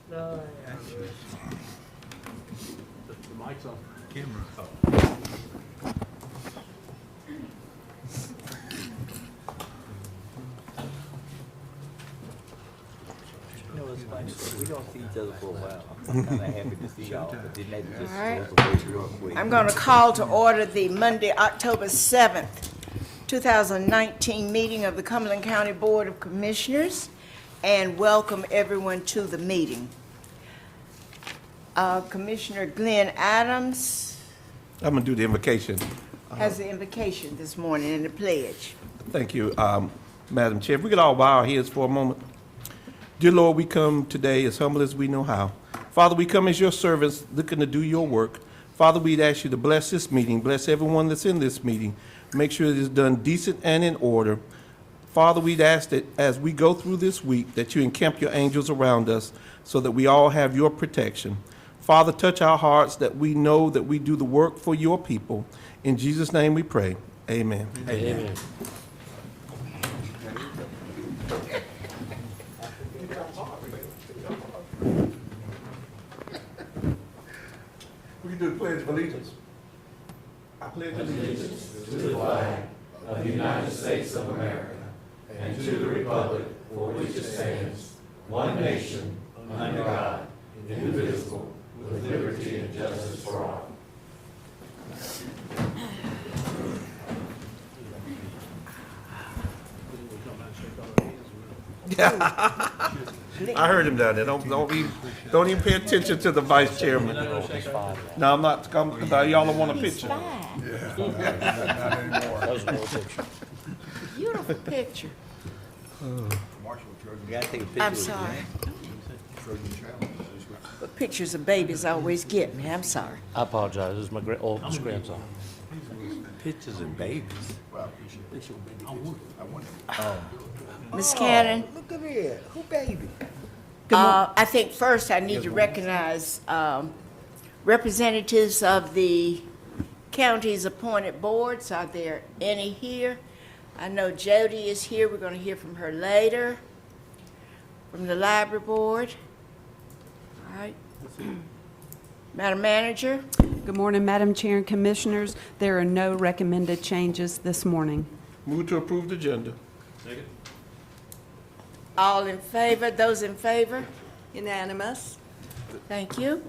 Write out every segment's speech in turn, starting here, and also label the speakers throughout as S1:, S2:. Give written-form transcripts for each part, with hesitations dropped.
S1: No, the mic's on.
S2: Camera.
S3: You know, it's funny, we don't see each other for a while. I'm kind of happy to see y'all, but then that just
S4: All right.
S3: goes away real quick.
S4: I'm going to call to order the Monday, October 7th, 2019 meeting of the Cumberland County Board of Commissioners, and welcome everyone to the meeting. Commissioner Glenn Adams
S2: I'm going to do the invocation.
S4: has the invocation this morning and the pledge.
S2: Thank you, Madam Chair. If we could all bow our heads for a moment. Dear Lord, we come today as humble as we know how. Father, we come as your servants looking to do your work. Father, we'd ask you to bless this meeting, bless everyone that's in this meeting. Make sure it is done decent and in order. Father, we'd ask that as we go through this week, that you encamp your angels around us so that we all have your protection. Father, touch our hearts that we know that we do the work for your people. In Jesus' name we pray. Amen.
S1: Amen.
S2: We can do the Pledge of Allegiance. I pledge allegiance
S5: to the flag of the United States of America and to the republic for which it stands, one nation, under God, indivisible, with liberty and justice for all.
S2: I heard him down there. Don't even pay attention to the vice chairman. No, I'm not. Y'all don't want a picture.
S4: Beautiful picture.
S3: You gotta take a picture
S4: I'm
S3: with
S4: sorry. But pictures of babies always get me. I'm sorry.
S1: I apologize. This is my oldest grandson.
S3: pictures and babies.
S4: Ms. Cannon?
S3: Look at here. Who baby?
S4: I think first I need to recognize representatives of the county's appointed boards. Are there any here? I know Jody is here. We're going to hear from her later. From the library board. All right. Madam Manager?
S6: Good morning, Madam Chair and Commissioners. There are no recommended changes this morning.
S2: Move to approve the agenda.
S4: All in favor? Those in favor?
S7: Unanimous.
S4: Thank you.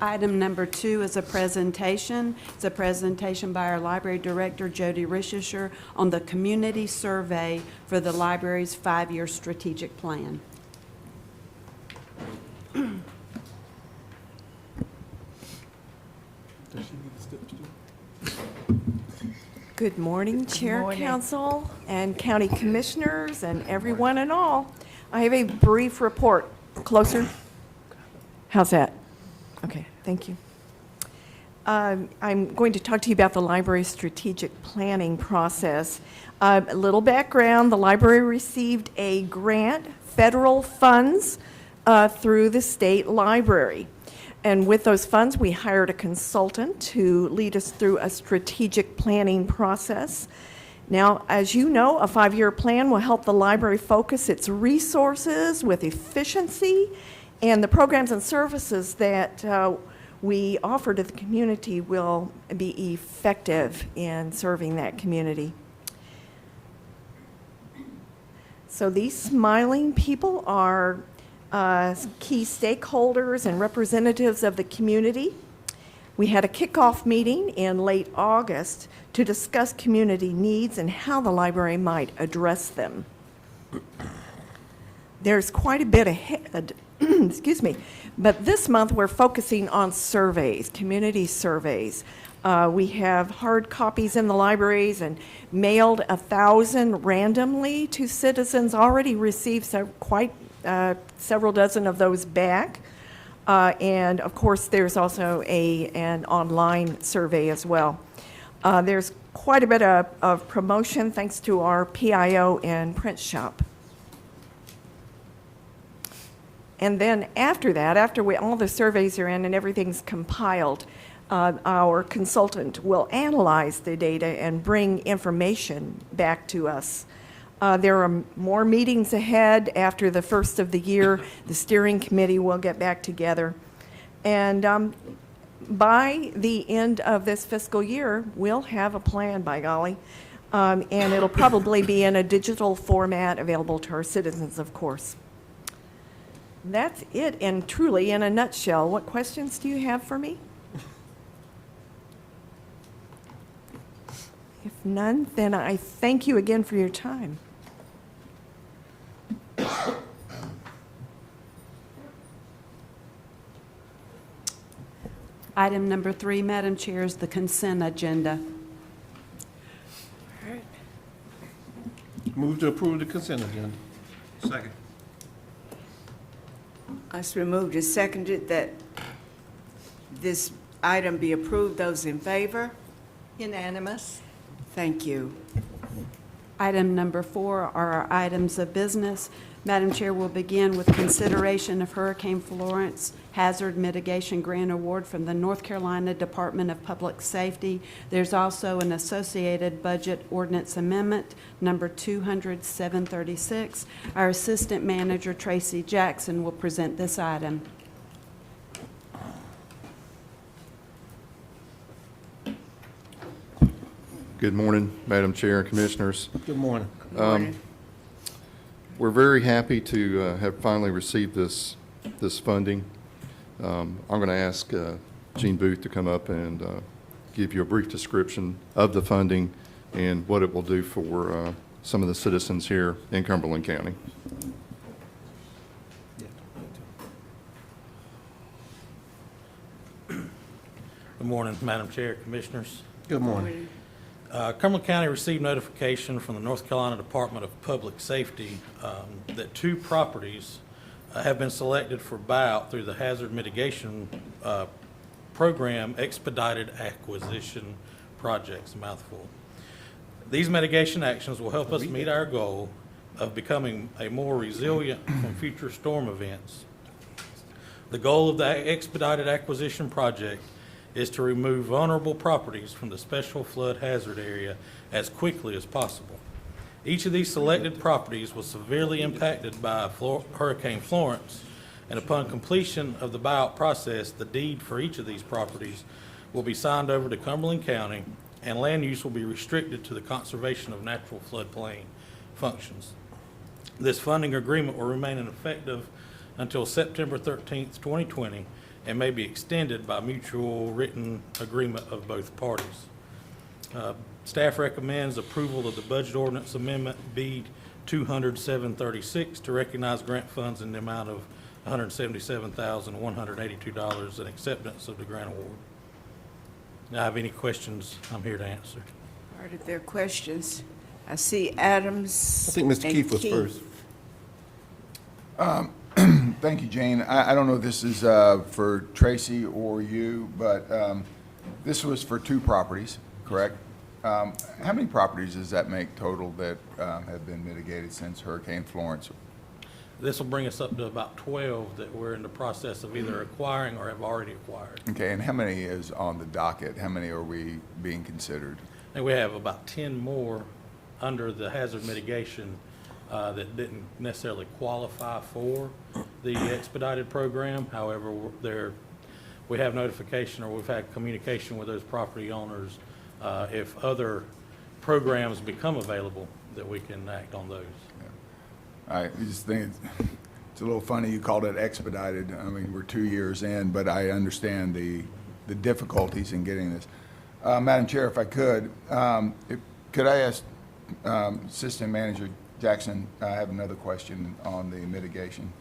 S6: Item number 2 is a presentation. It's a presentation by our Library Director, Jody Rishisher, on the community survey for the library's 5-year strategic plan.
S7: Good morning, Chair,
S4: morning.
S7: Council, and County Commissioners, and everyone and all. I have a brief report. Closer? How's that? Okay, thank you. I'm going to talk to you about the library's strategic planning process. A little background, the library received a grant, federal funds, through the state library. And with those funds, we hired a consultant to lead us through a strategic planning process. Now, as you know, a 5-year plan will help the library focus its resources with efficiency, and the programs and services that we offer to the community will be effective in serving that community. So these smiling people are key stakeholders and representatives of the community. We had a kickoff meeting in late August to discuss community needs and how the library might address them. There's quite a bit ahead, excuse me, but this month we're focusing on surveys, community surveys. We have hard copies in the libraries and mailed 1,000 randomly to citizens, already received several dozen of those back. And of course, there's also an online survey as well. There's quite a bit of promotion thanks to our PIO and print shop. And then after that, all the surveys are in and everything's compiled, our consultant will analyze the data and bring information back to us. There are more meetings ahead after the first of the year. The steering committee will get back together. And by the end of this fiscal year, we'll have a plan, by golly. And it'll probably be in a digital format available to our citizens, of course. That's it, and truly in a nutshell. What questions do you have for me? If none, then I thank you again for your time.
S6: Item number 3, Madam Chair, is the consent agenda.
S2: Move to approve the consent agenda.
S5: Second.
S4: It's been moved and seconded that this item be approved. Those in favor?
S7: Unanimous.
S4: Thank you.
S6: Item number 4 are our items of business. Madam Chair, we'll begin with consideration of Hurricane Florence Hazard Mitigation Grant Award from the North Carolina Department of Public Safety. There's also an associated budget ordinance amendment, number 200-736. Our Assistant Manager, Tracy Jackson, will present this item.
S8: Good morning, Madam Chair and Commissioners.
S2: Good morning.
S4: Good morning.
S8: We're very happy to have finally received this funding. I'm going to ask Gene Booth to come up and give you a brief description of the funding and what it will do for some of the citizens here in Cumberland County.
S1: Good morning, Madam Chair, Commissioners.
S2: Good morning.
S1: Cumberland County received notification from the North Carolina Department of Public Safety that 2 properties have been selected for buyout through the Hazard Mitigation Program Expedited Acquisition Projects, a mouthful. These mitigation actions will help us meet our goal of becoming a more resilient from future storm events. The goal of the Expedited Acquisition Project is to remove vulnerable properties from the special flood hazard area as quickly as possible. Each of these selected properties was severely impacted by Hurricane Florence, and upon completion of the buyout process, the deed for each of these properties will be signed over to Cumberland County, and land use will be restricted to the conservation of natural floodplain functions. This funding agreement will remain in effective until September 13th, 2020, and may be extended by mutual written agreement of both parties. Staff recommends approval of the budget ordinance amendment B 200-736 to recognize grant funds in the amount of $177,182 and acceptance of the grant award. Now, have any questions, I'm here to answer.
S4: All right, if there are questions, I see Adams.
S2: I think Mr.
S4: and
S2: Keefe was first.
S9: Thank you, Jane. I don't know if this is for Tracy or you, but this was for 2 properties, correct? How many properties does that make total that have been mitigated since Hurricane Florence?
S1: This will bring us up to about 12 that we're in the process of either acquiring or have already acquired.
S9: Okay, and how many is on the docket? How many are we being considered?
S1: And we have about 10 more under the hazard mitigation that didn't necessarily qualify for the expedited program. However, we have notification, or we've had communication with those property owners if other programs become available, that we can act on those.
S9: I just think it's a little funny you called it expedited. I mean, we're 2 years in, but I understand the difficulties in getting this. Madam Chair, if I could I ask Assistant Manager Jackson, I have another question on the mitigation.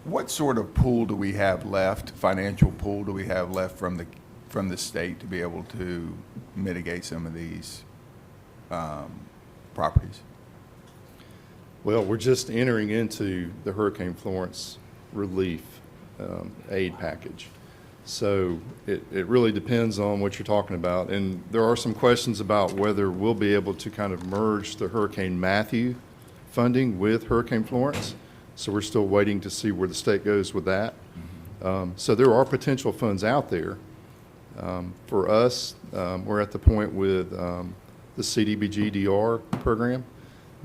S9: What sort of pool do we have left, financial pool do we have left from the state to be able to mitigate some of these properties?
S8: Well, we're just entering into the Hurricane Florence relief aid package. So it really depends on what you're talking about. And there are some questions about whether we'll be able to kind of merge the Hurricane Matthew funding with Hurricane Florence. So we're still waiting to see where the state goes with that. So there are potential funds out there. For us, we're at the point with the CDBG-DR program,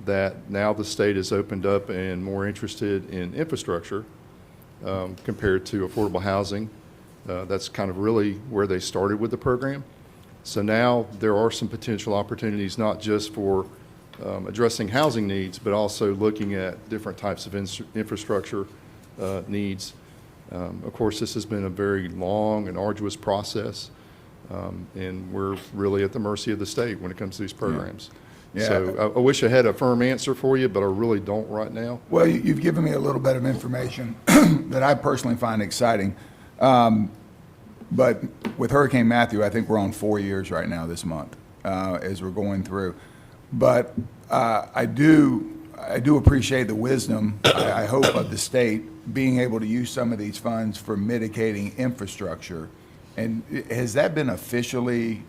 S8: that now the state has opened up and more interested in infrastructure compared to affordable housing. That's kind of really where they started with the program. So now there are some potential opportunities, not just for addressing housing needs, but also looking at different types of infrastructure needs. Of course, this has been a very long and arduous process, and we're really at the mercy of the state when it comes to these programs.
S9: Yeah.
S8: So I wish I had a firm answer for you, but I really don't right now.
S9: Well, you've given me a little bit of information that I personally find exciting. But with Hurricane Matthew, I think we're on 4 years right now this month as we're going through. But I do appreciate the wisdom, I hope, of the state being able to use some of these funds for mitigating infrastructure. And has that been officially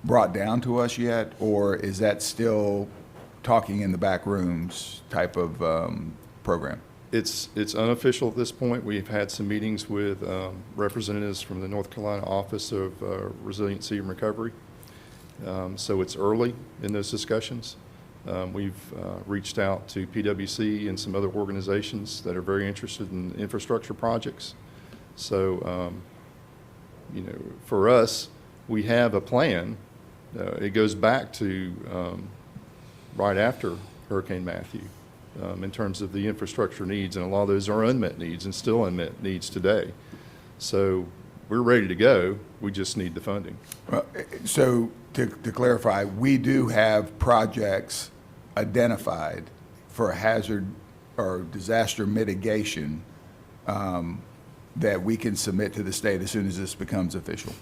S9: brought down to us yet, or is that still talking in the back rooms type of program?
S8: It's unofficial at this point. We've had some meetings with representatives from the North Carolina Office of Resiliency and Recovery. So it's early in those discussions. We've reached out to PwC and some other organizations that are very interested in infrastructure projects. So, you know, for us, we have a plan. It goes back to right after Hurricane Matthew. In terms of the infrastructure needs, and a lot of those are unmet needs and still unmet needs today. So we're ready to go. We just need the funding.
S9: So to clarify, we do have projects identified for hazard or disaster mitigation that we can submit to the state as soon as this becomes official.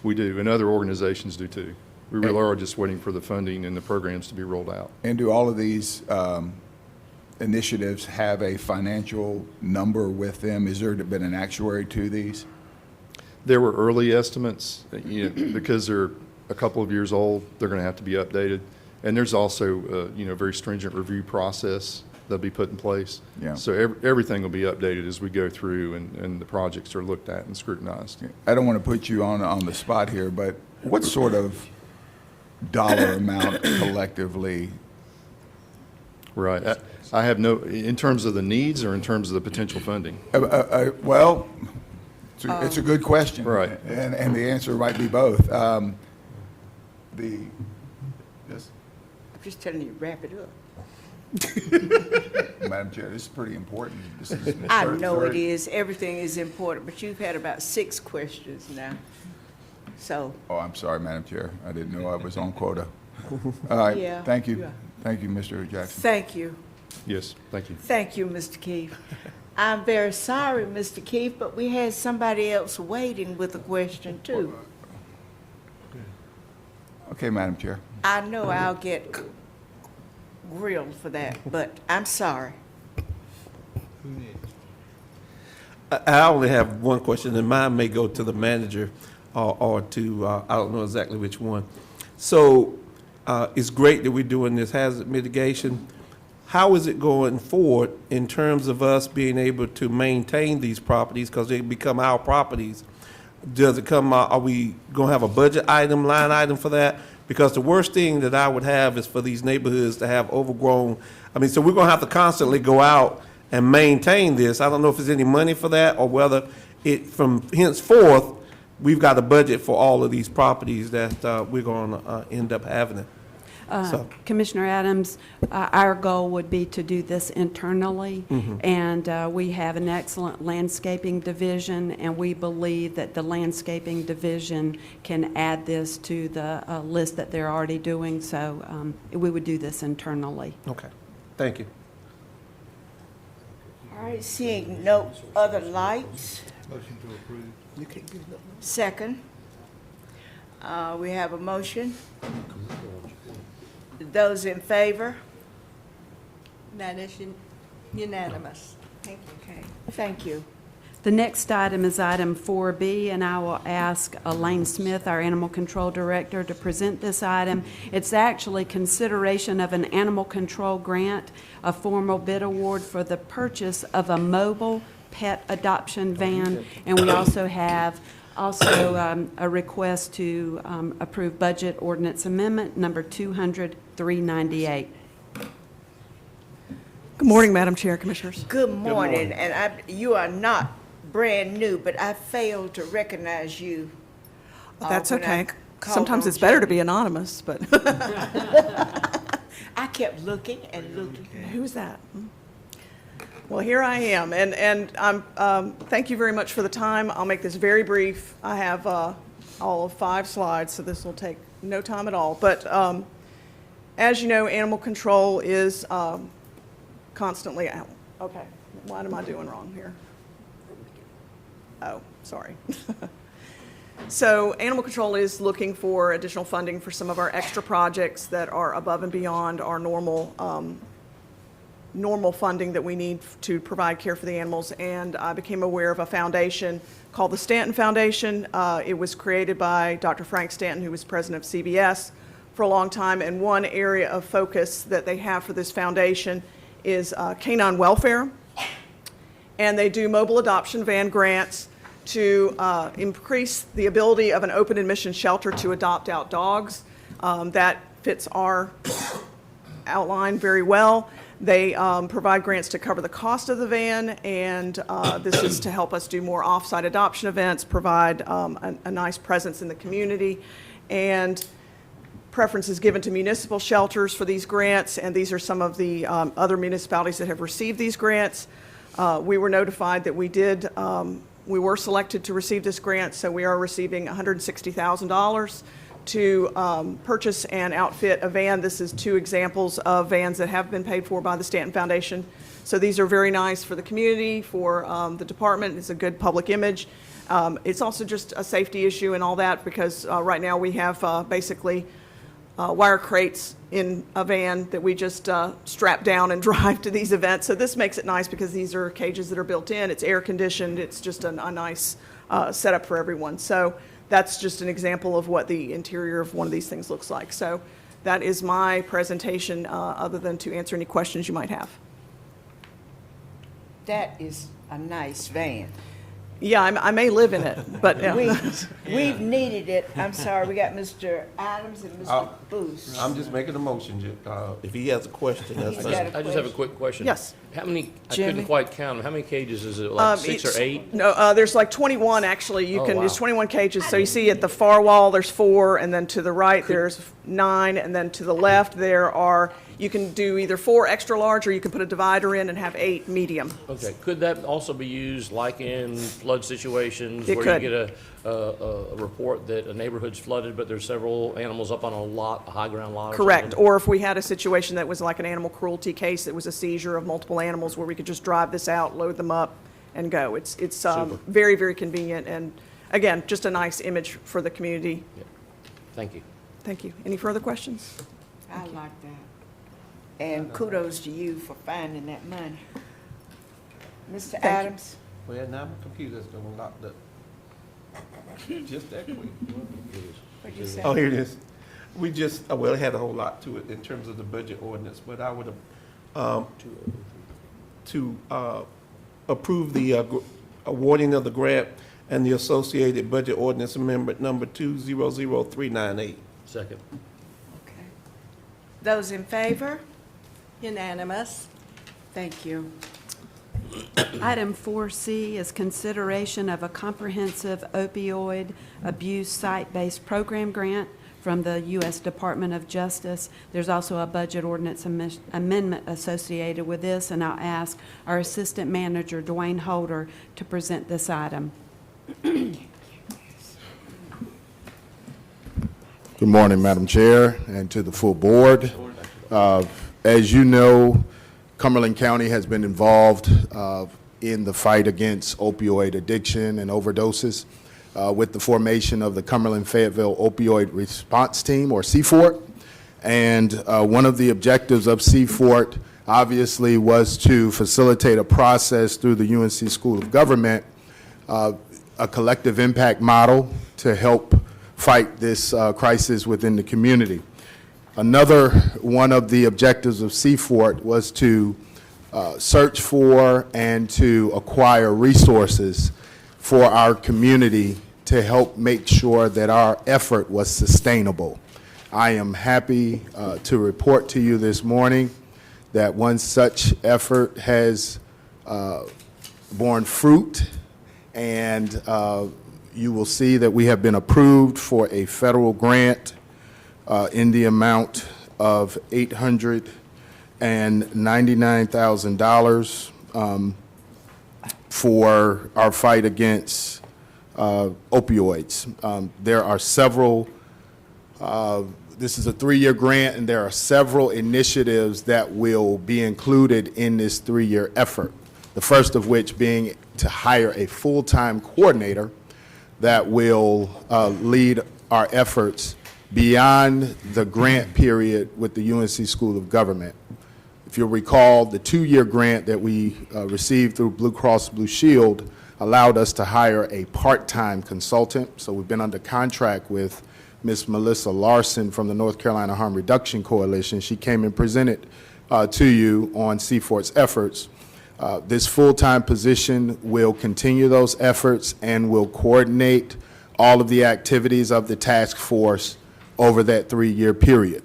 S8: We do, and other organizations do too. We really are just waiting for the funding and the programs to be rolled out.
S9: And do all of these initiatives have a financial number with them? Is there been an actuary to these?
S8: There were early estimates, you know, because they're a couple of years old, they're going to have to be updated. And there's also, you know, a very stringent review process that'll be put in place.
S9: Yeah.
S8: So everything will be updated as we go through and the projects are looked at and scrutinized.
S9: I don't want to put you on the spot here, but what sort of dollar amount collectively?
S8: Right. I have no, in terms of the needs or in terms of the potential funding?
S9: Well, it's a good question.
S8: Right.
S9: And the answer might be both. Yes,
S4: I'm just telling you, wrap it up.
S9: Madam Chair, this is pretty important. This is
S4: I know it is. Everything is important, but you've had about 6 questions now. So,
S9: Oh, I'm sorry, Madam Chair. I didn't know I was on quota. All right,
S4: Yeah.
S9: thank you.
S4: Yeah.
S9: Thank you, Mr. Jackson.
S4: thank you.
S8: Yes, thank you.
S4: Thank you, Mr. Keefe. I'm very sorry, Mr. Keefe, but we had somebody else waiting with a question, too.
S9: Okay, Madam Chair.
S4: I know I'll get grilled for that, but I'm sorry.
S2: I only have one question, and mine may go to the manager or to, I don't know exactly which one. So it's great that we're doing this hazard mitigation. How is it going forward in terms of us being able to maintain these properties because they become our properties? Does it come, are we going to have a budget item, line item for that? Because the worst thing that I would have is for these neighborhoods to have overgrown, so we're going to have to constantly go out and maintain this. I don't know if there's any money for that or whether it, from henceforth, we've got a budget for all of these properties that we're going to end up having it. So-
S6: Commissioner Adams, our goal would be to do this internally, and we have an excellent landscaping division, and we believe that the landscaping division can add this to the list that they're already doing, so we would do this internally.
S2: Okay, thank you.
S4: All right, seeing no other lights.
S5: Motion to approve.
S4: Second. We have a motion. Those in favor?
S7: That is unanimous. Thank you.
S4: Okay, thank you.
S6: The next item is item 4B, and I will ask Elaine Smith, our Animal Control Director, to present this item. It's actually consideration of an animal control grant, a formal bid award for the purchase of a mobile pet adoption van, and we also have Also, a request to approve budget ordinance amendment number 200-398.
S7: Good morning, Madam Chair, Commissioners.
S4: Good morning, and you are not brand new, but I failed to recognize you.
S7: That's
S4: when I
S7: okay.
S4: called
S7: Sometimes
S4: on
S7: it's better to
S4: Jody.
S7: be anonymous, but
S4: I kept looking and looking.
S7: who's that? Well, here I am, and I'm, thank you very much for the time. I'll make this very brief. I have all of 5 slides, so this will take no time at all. But as you know, animal control is constantly out. Okay, what am I doing wrong here? Oh, sorry. So animal control is looking for additional funding for some of our extra projects that are above and beyond our normal funding that we need to provide care for the animals. And I became aware of a foundation called the Stanton Foundation. It was created by Dr. Frank Stanton, who was president of CBS for a long time. And one area of focus that they have for this foundation is canine welfare. And they do mobile adoption van grants to increase the ability of an open admission shelter to adopt out dogs. That fits our outline very well. They provide grants to cover the cost of the van, and this is to help us do more off-site adoption events, provide a nice presence in the community, and preference is given to municipal shelters for these grants, and these are some of the other municipalities that have received these grants. We were notified that we were selected to receive this grant, so we are receiving $160,000 to purchase and outfit a van. This is 2 examples of vans that have been paid for by the Stanton Foundation. So these are very nice for the community, for the department. It's a good public image. It's also just a safety issue and all that, because right now we have basically wire crates in a van that we just strap down and drive to these events. So this makes it nice because these are cages that are built in. It's air conditioned. It's just a nice setup for everyone. So that's just an example of what the interior of one of these things looks like. So that is my presentation, other than to answer any questions you might have.
S4: That is a nice van.
S7: Yeah, I may live in it, but
S4: We've needed it. I'm sorry, we got Mr. Adams and Mr. Booth.
S2: I'm just making a motion, if he has a question, that's
S4: He's
S2: fine.
S4: got a
S5: I just have a quick question.
S7: Yes.
S5: How many, I
S7: Jimmy?
S5: couldn't quite count them. How many cages is it, like 6 or 8?
S7: No, there's like 21 actually.
S5: Oh,
S7: There's
S5: wow.
S7: 21 cages. So you see at the far wall, there's 4, and then to the right, there's 9, and then to the left, you can do either 4 extra large, or you can put a divider in and have 8 medium.
S5: Okay, could that also be used like in flood situations?
S7: It
S5: Where
S7: could.
S5: you get a report that a neighborhood's flooded, but there's several animals up on a lot, a high ground lot or something?
S7: Correct. Or if we had a situation that was like an animal cruelty case, that was a seizure of multiple animals, where we could just drive this out, load them up, and go. It's very, very convenient, and again, just a nice image for the community.
S5: Thank you.
S7: Thank you. Any further questions?
S4: I like that. And kudos to you for finding that money. Mr. Adams?
S2: Well, now my computer's gonna lock up. Just that quick.
S4: What'd you say?
S2: Oh, here it is. We just, well, it had a whole lot to it in terms of the budget ordinance, but I would have, to approve the awarding of the grant and the associated budget ordinance amendment number 200398.
S5: Second.
S4: Okay. Those in favor?
S7: Unanimous.
S4: Thank you.
S6: Item 4C is consideration of a comprehensive opioid abuse site-based program grant from the U.S. Department of Justice. There's also a budget ordinance amendment associated with this, and I'll ask our Assistant Manager, Dwayne Holder, to present this item.
S10: Good morning, Madam Chair, and to the full board. As you know, Cumberland County has been involved in the fight against opioid addiction and overdoses with the formation of the Cumberland-Fayetteville Opioid Response Team, or CFORT. And one of the objectives of CFORT, obviously, was to facilitate a process through the UNC School of Government, a collective impact model to help fight this crisis within the community. Another one of the objectives of CFORT was to search for and to acquire resources for our community to help make sure that our effort was sustainable. I am happy to report to you this morning that one such effort has borne fruit, and you will see that we have been approved for a federal grant in the amount of $899,000 for our fight against opioids. There are several, this is a 3-year grant, and there are several initiatives that will be included in this 3-year effort. The first of which being to hire a full-time coordinator that will lead our efforts beyond the grant period with the UNC School of Government. If you'll recall, the 2-year grant that we received through Blue Cross Blue Shield allowed us to hire a part-time consultant. So we've been under contract with Ms. Melissa Larson from the North Carolina Harm Reduction Coalition. She came and presented to you on CFORT's efforts. This full-time position will continue those efforts and will coordinate all of the activities of the task force over that 3-year period.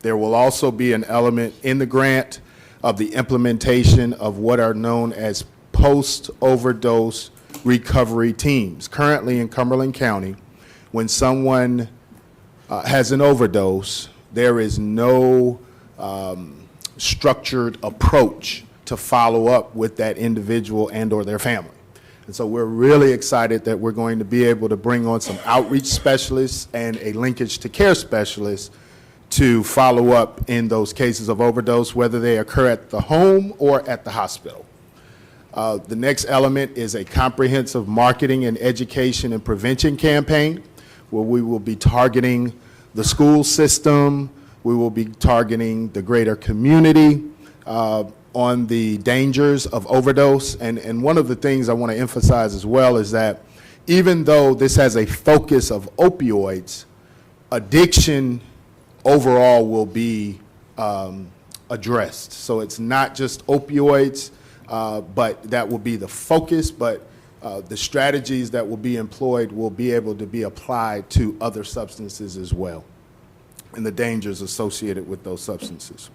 S10: There will also be an element in the grant of the implementation of what are known as post-overdose recovery teams. Currently in Cumberland County, when someone has an overdose, there is no structured approach to follow up with that individual and or their family. And so we're really excited that we're going to be able to bring on some outreach specialists and a linkage to care specialists to follow up in those cases of overdose, whether they occur at the home or at the hospital. The next element is a comprehensive marketing and education and prevention campaign where we will be targeting the school system, we will be targeting the greater community on the dangers of overdose. And one of the things I want to emphasize as well is that even though this has a focus of opioids, addiction overall will be addressed. So it's not just opioids, but that will be the focus, but the strategies that will be employed will be able to be applied to other substances as well, and the dangers associated with those substances.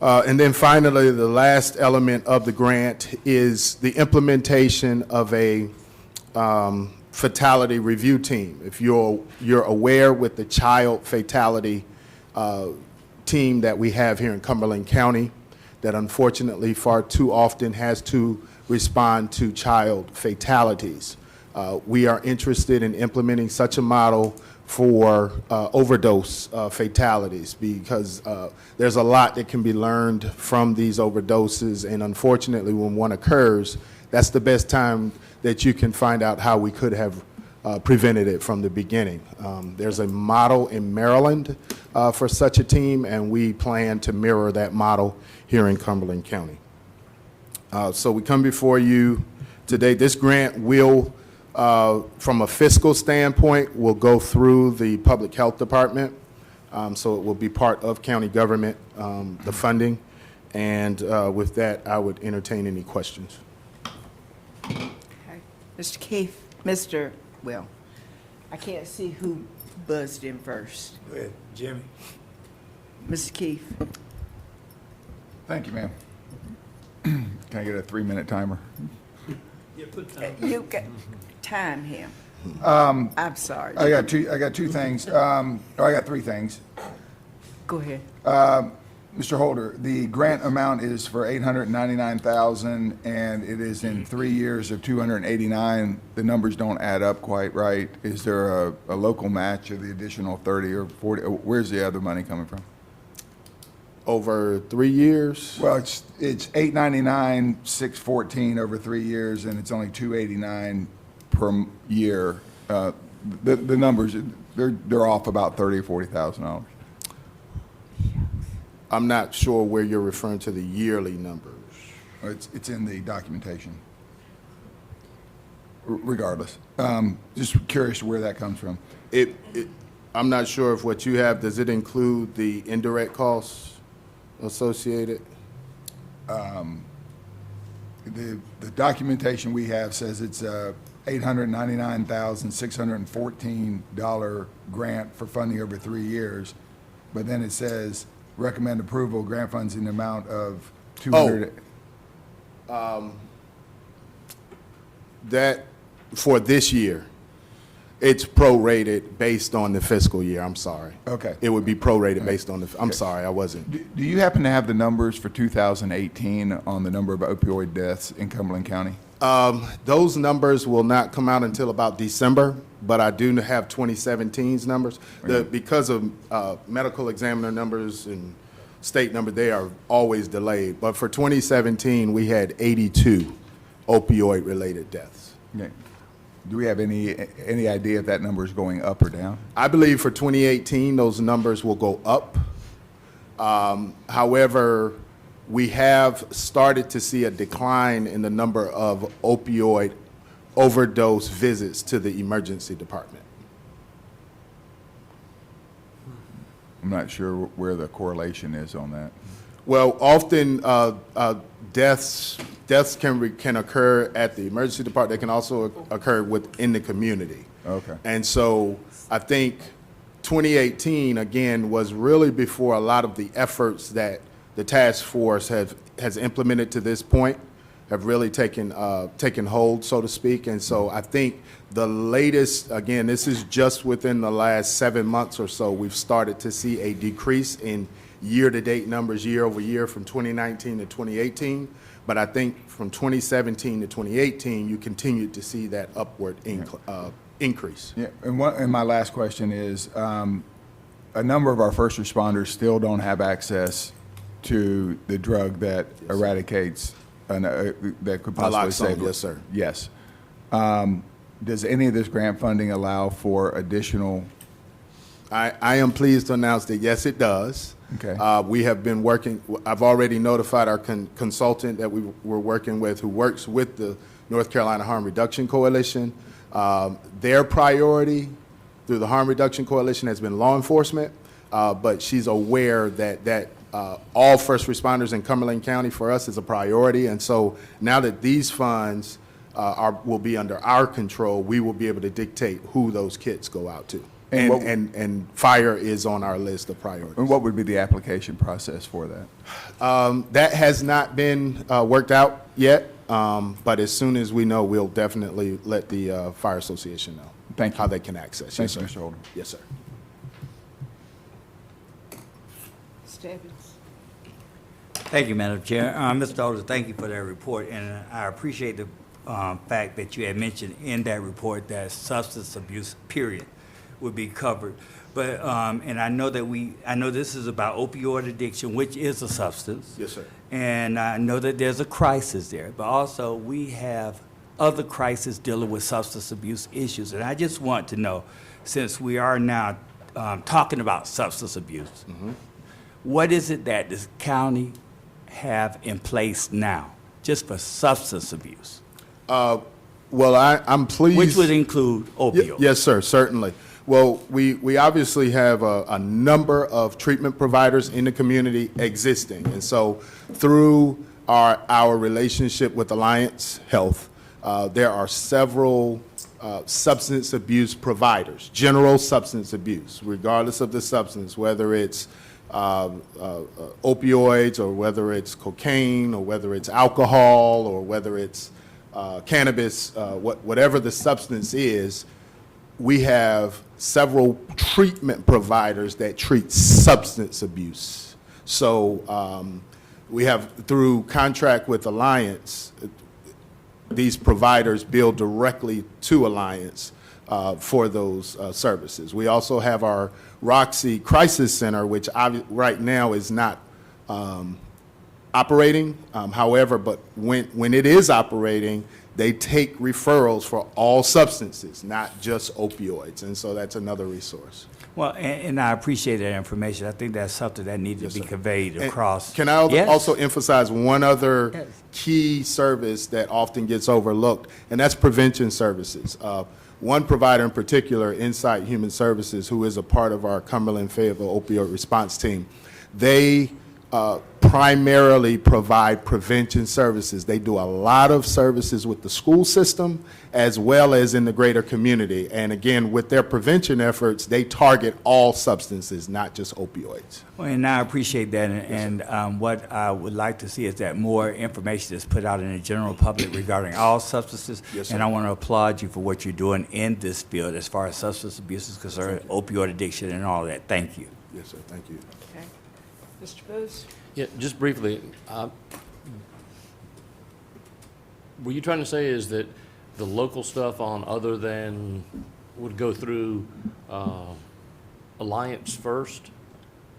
S10: And then finally, the last element of the grant is the implementation of a fatality review team. If you're aware with the child fatality team that we have here in Cumberland County, that unfortunately far too often has to respond to child fatalities. We are interested in implementing such a model for overdose fatalities because there's a lot that can be learned from these overdoses, and unfortunately when one occurs, that's the best time that you can find out how we could have prevented it from the beginning. There's a model in Maryland for such a team, and we plan to mirror that model here in Cumberland County. So we come before you today. This grant will, from a fiscal standpoint, will go through the Public Health Department. So it will be part of county government, the funding. And with that, I would entertain any questions.
S4: Okay. Mr. Keefe, well, I can't see who buzzed in first.
S9: Go ahead, Jimmy.
S4: Mr. Keefe.
S9: Thank you, ma'am. Can I get a 3-minute timer?
S4: You got time him. I'm sorry.
S9: I got two things. I got 3 things.
S4: Go ahead.
S9: Mr. Holder, the grant amount is for $899,000, and it is in 3 years of $289. The numbers don't add up quite right. Is there a local match of the additional 30 or 40? Where's the other money coming from?
S10: Over 3 years?
S9: Well, it's $899, $614 over 3 years, and it's only $289 per year. The numbers, they're off about $30,000 or $40,000.
S10: I'm not sure where you're referring to the yearly numbers.
S9: It's in the documentation. Regardless, just curious where that comes from.
S10: I'm not sure if what you have, does it include the indirect costs associated?
S9: The documentation we have says it's $899,614 grant for funding over 3 years, but then it says recommend approval, grant funds in the amount of 200.
S10: That, for this year, it's prorated based on the fiscal year, I'm sorry.
S9: Okay.
S10: It would be prorated based on the, I'm sorry, I wasn't.
S9: Do you happen to have the numbers for 2018 on the number of opioid deaths in Cumberland County?
S10: Those numbers will not come out until about December, but I do have 2017's numbers. Because of medical examiner numbers and state numbers, they are always delayed. But for 2017, we had 82 opioid-related deaths.
S9: Okay. Do we have any idea if that number is going up or down?
S10: I believe for 2018, those numbers will go up. However, we have started to see a decline in the number of opioid overdose visits to the emergency department.
S9: I'm not sure where the correlation is on that.
S10: Well, often deaths can occur at the emergency department. They can also occur within the community.
S9: Okay.
S10: And so I think 2018, again, was really before a lot of the efforts that the task force has implemented to this point have really taken hold, so to speak. And so I think the latest, again, this is just within the last 7 months or so, we've started to see a decrease in year-to-date numbers year over year from 2019 to 2018. But I think from 2017 to 2018, you continued to see that upward increase.
S9: Yeah, and my last question is, a number of our first responders still don't have access to the drug that eradicates, that could possibly save
S10: Naloxone, yes, sir.
S9: Yes. Does any of this grant funding allow for additional?
S10: I am pleased to announce that, yes, it does.
S9: Okay.
S10: We have been working, I've already notified our consultant that we were working with, who works with the North Carolina Harm Reduction Coalition. Their priority through the Harm Reduction Coalition has been law enforcement, but she's aware that all first responders in Cumberland County for us is a priority. And so now that these funds will be under our control, we will be able to dictate who those kits go out to. And fire is on our list of priorities.
S9: And what would be the application process for that?
S10: That has not been worked out yet, but as soon as we know, we'll definitely let the Fire Association know.
S9: Thank you.
S10: How they can access.
S9: Thank you,
S10: Yes, sir.
S9: Mr. Holder.
S10: Yes, sir.
S4: Stebbins.
S3: Thank you, Madam Chair. Mr. Holder, thank you for that report, and I appreciate the fact that you had mentioned in that report that substance abuse, period, would be covered. But, and I know this is about opioid addiction, which is a substance.
S10: Yes, sir.
S3: And I know that there's a crisis there, but also we have other crises dealing with substance abuse issues. And I just want to know, since we are now talking about substance abuse, what is it that this county have in place now, just for substance abuse?
S10: Well, I'm pleased.
S3: Which would include opioids.
S10: Yes, sir, certainly. Well, we obviously have a number of treatment providers in the community existing. And so through our relationship with Alliance Health, there are several substance abuse providers, general substance abuse, regardless of the substance, whether it's opioids or whether it's cocaine or whether it's alcohol or whether it's cannabis, whatever the substance is. We have several treatment providers that treat substance abuse. So we have, through contract with Alliance, these providers bill directly to Alliance for those services. We also have our Roxy Crisis Center, which right now is not operating. However, but when it is operating, they take referrals for all substances, not just opioids. And so that's another resource.
S3: Well, and I appreciate that information. I think that's something that needs to be conveyed
S10: And
S3: across.
S10: Can I
S3: Yes.
S10: also emphasize one other
S3: Yes.
S10: key service that often gets overlooked, and that's prevention services. One provider in particular, Insight Human Services, who is a part of our Cumberland Fayetteville opioid response team, they primarily provide prevention services. They do a lot of services with the school system as well as in the greater community. And again, with their prevention efforts, they target all substances, not just opioids.
S3: Well, and I appreciate that, and what I would like to see is that more information is put out in the general public regarding all substances.
S10: Yes, sir.
S3: And I want to applaud you for what you're doing in this field as far as substance abuse is concerned, opioid addiction and all that. Thank you.
S10: Yes, sir. Thank you.
S4: Okay. Mr. Booth?
S5: Yeah, just briefly, were you trying to say is that the local stuff on other than would go through Alliance first?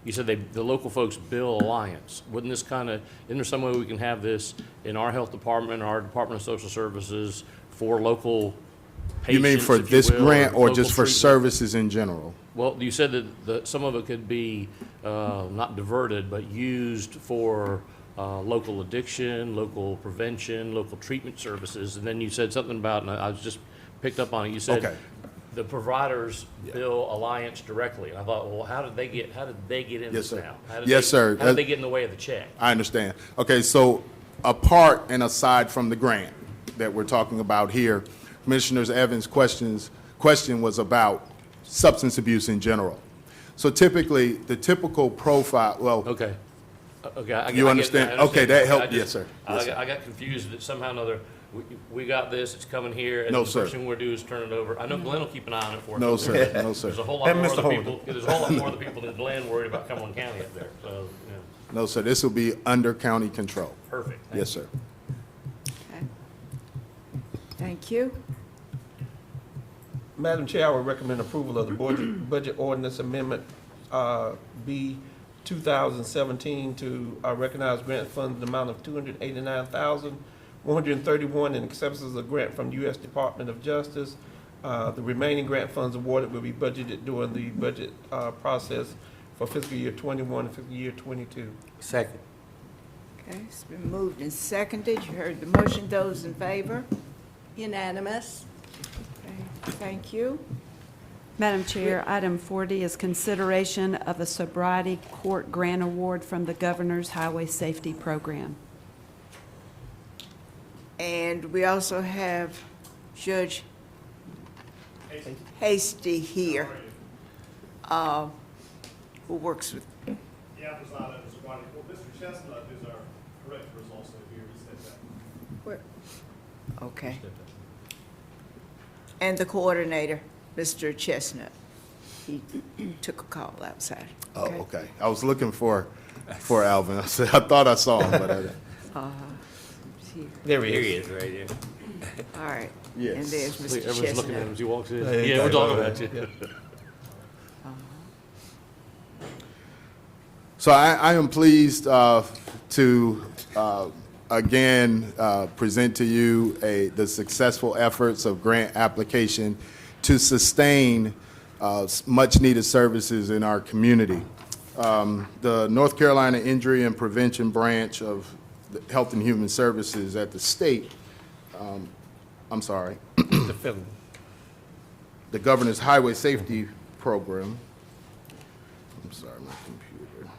S5: You said the local folks bill Alliance. Wouldn't this isn't there some way we can have this in our health department, our Department of Social Services for local patients?
S10: You mean for
S5: if you
S10: this
S5: will,
S10: grant or
S5: local
S10: just for
S5: treatment?
S10: services in general?
S5: Well, you said that some of it could be not diverted, but used for local addiction, local prevention, local treatment services. And then you said something about, and I was just picked up on it, you said
S10: Okay.
S5: the providers bill Alliance directly. And I thought, well, how did they get in
S10: Yes,
S5: this
S10: sir.
S5: now? How
S10: Yes, sir.
S5: How did they get in the way of the check?
S10: I understand. Okay, so apart and aside from the grant that we're talking about here, Commissioner Evans' question was about substance abuse in general. So typically, the typical profile, well,
S5: Okay. Okay. I
S10: You
S5: get
S10: understand?
S5: that. I understand.
S10: Okay, that helped.
S5: I just-
S10: Yes, sir. Yes, sir.
S5: I got confused that somehow or another, we got this, it's coming here, and
S10: No,
S5: the
S10: sir.
S5: first thing we're do is turn it over. I know Glenn will keep an eye on it for us.
S10: No,
S5: up
S10: sir.
S5: there.
S10: No, sir.
S5: There's a whole lot
S2: And
S5: more
S2: Mr.
S5: of the
S2: Holden.
S5: people, there's a whole lot more of the people than Glenn worried about Cumberland County up there, so, yeah,
S10: no, sir, this will be under county control.
S5: perfect. Thank
S10: Yes, sir.
S4: Okay. Thank you.
S2: Madam Chair, I would recommend approval of the budget ordinance amendment, B 2017 to recognize grant funds in the amount of $289,131 in acceptance of grant from U.S. Department of Justice. The remaining grant funds awarded will be budgeted during the budget process for fiscal year 21 and fiscal year 22.
S3: Second.
S4: Okay, it's been moved and seconded. You heard the motion. Those in favor?
S6: Unanimous.
S4: Okay, thank you.
S6: Madam Chair, item 40 is consideration of a sobriety court grant award from the Governor's Highway Safety Program.
S4: And we also have Judge Hasty here, who works with,
S11: The apple's not under sobriety. Well, Mr. Chestnut, who's our director, is also here. He said that.
S4: okay. And the coordinator, Mr. Chestnut. He took a call outside.
S10: Oh, okay. I was looking for Alvin. I said, I thought I saw him, but I didn't.
S4: He's here.
S2: There he
S3: Here
S2: is.
S3: he is, right there.
S4: All right.
S10: Yes.
S4: And there's Mr.
S5: Everyone's looking at him
S4: Chestnut.
S5: as he walks in.
S2: Hey,
S5: Yeah, we're talking about you.
S10: So I am pleased to again present to you the successful efforts of grant application to sustain much-needed services in our community. The North Carolina Injury and Prevention Branch of the Health and Human Services at the state,
S2: The film.
S10: the Governor's Highway Safety Program. I'm sorry, my computer.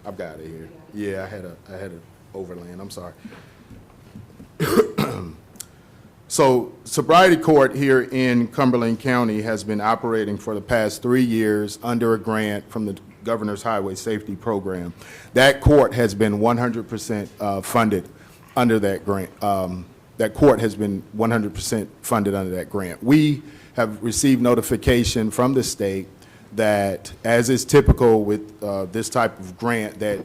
S10: I've got it here. Yeah, I had an overland. I'm sorry. So sobriety court here in Cumberland County has been operating for the past 3 years under a grant from the Governor's Highway Safety Program. That court has been 100% funded under that grant. That court has been 100% funded under that grant. We have received notification from the state that, as is typical with this type of grant, that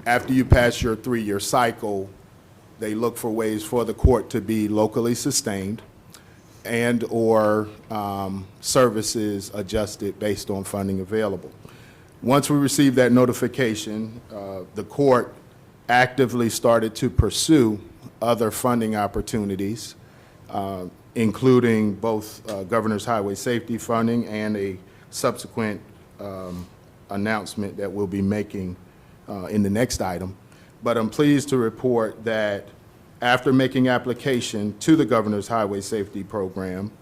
S10: after you pass your 3-year cycle, they look for ways for the court to be locally sustained and/or services adjusted based on funding available. Once we received that notification, the court actively started to pursue other funding opportunities, including both Governor's Highway Safety funding and a subsequent announcement that we'll be making in the next item. But I'm pleased to report that after making application to the Governor's Highway Safety Program,